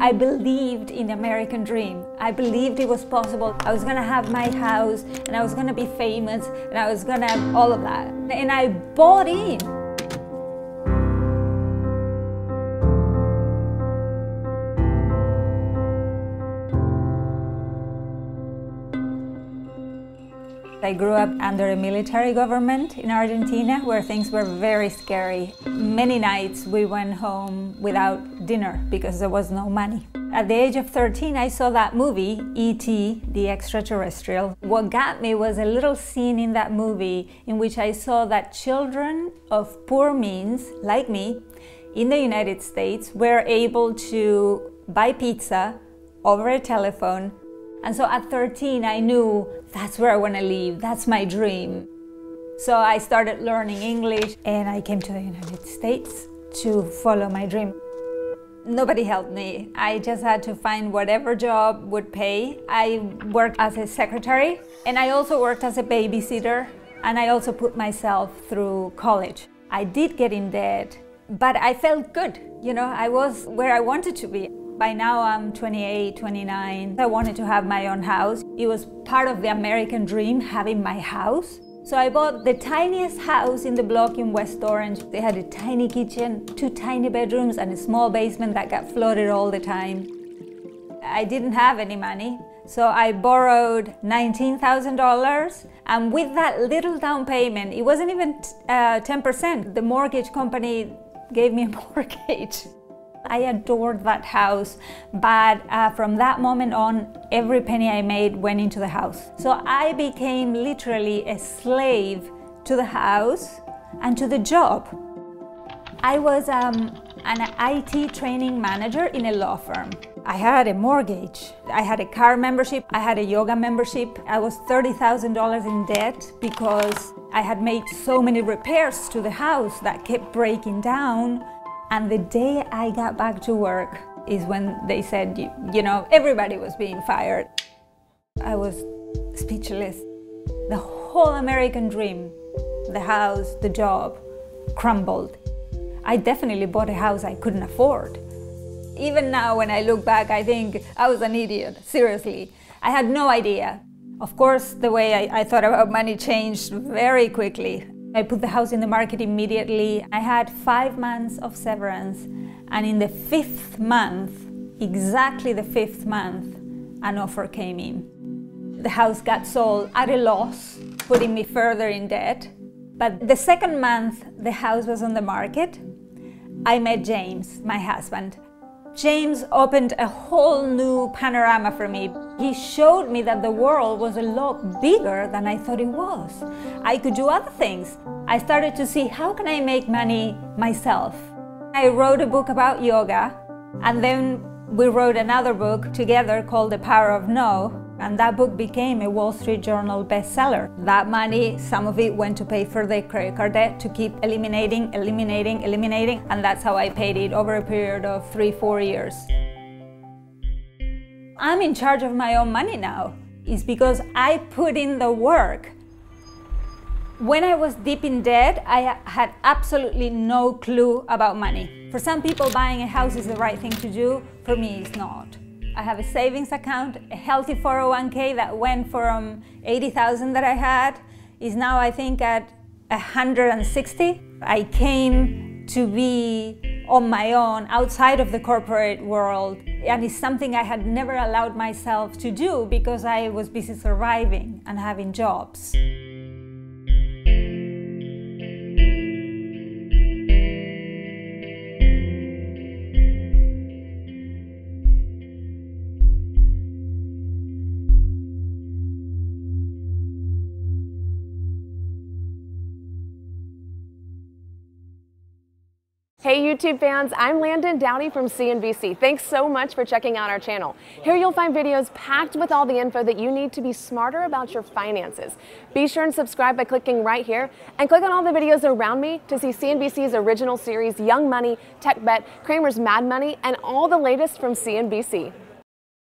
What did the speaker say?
I believed in the American dream. I believed it was possible. I was gonna have my house, and I was gonna be famous, and I was gonna have all of that. And I bought in. I grew up under a military government in Argentina where things were very scary. Many nights we went home without dinner because there was no money. At the age of 13, I saw that movie, E.T., the Extraterrestrial. What got me was a little scene in that movie in which I saw that children of poor means, like me, in the United States were able to buy pizza over a telephone. And so at 13, I knew that's where I want to live, that's my dream. So I started learning English and I came to the United States to follow my dream. Nobody helped me. I just had to find whatever job would pay. I worked as a secretary and I also worked as a babysitter, and I also put myself through college. I did get in debt, but I felt good. You know, I was where I wanted to be. By now I'm 28, 29. I wanted to have my own house. It was part of the American dream, having my house. So I bought the tiniest house in the block in West Orange. They had a tiny kitchen, 2 tiny bedrooms, and a small basement that got flooded all the time. I didn't have any money, so I borrowed $19,000. And with that little down payment, it wasn't even 10%. The mortgage company gave me a mortgage. I adored that house, but from that moment on, every penny I made went into the house. So I became literally a slave to the house and to the job. I was an IT training manager in a law firm. I had a mortgage, I had a car membership, I had a yoga membership. I was $30,000 in debt because I had made so many repairs to the house that kept breaking down. And the day I got back to work is when they said, you know, everybody was being fired. I was speechless. The whole American dream, the house, the job, crumbled. I definitely bought a house I couldn't afford. Even now, when I look back, I think I was an idiot, seriously. I had no idea. Of course, the way I thought about money changed very quickly. I put the house in the market immediately. I had 5 months of severance, and in the 5th month, exactly the 5th month, an offer came in. The house got sold at a loss, putting me further in debt. But the 2nd month the house was on the market, I met James, my husband. James opened a whole new panorama for me. He showed me that the world was a lot bigger than I thought it was. I could do other things. I started to see, how can I make money myself? I wrote a book about yoga, and then we wrote another book together called The Power of No, and that book became a Wall Street Journal bestseller. That money, some of it went to pay for the credit card debt, to keep eliminating, and that's how I paid it over a period of 3-4 years. I'm in charge of my own money now. It's because I put in the work. When I was deep in debt, I had absolutely no clue about money. For some people, buying a house is the right thing to do. For me, it's not. I have a savings account, a healthy 401k that went from 80,000 that I had, is now I think at 160. I came to be on my own outside of the corporate world, and it's something I had never allowed myself to do because I was busy surviving and having jobs. Hey YouTube fans, I'm Landon Dowdy from CNBC. Thanks so much for checking out our channel. Here you'll find videos packed with all the info that you need to be smarter about your finances. Be sure and subscribe by clicking right here, and click on all the videos around me to see CNBC's original series Young Money, Tech Bet, Kramer's Mad Money, and all the latest from CNBC.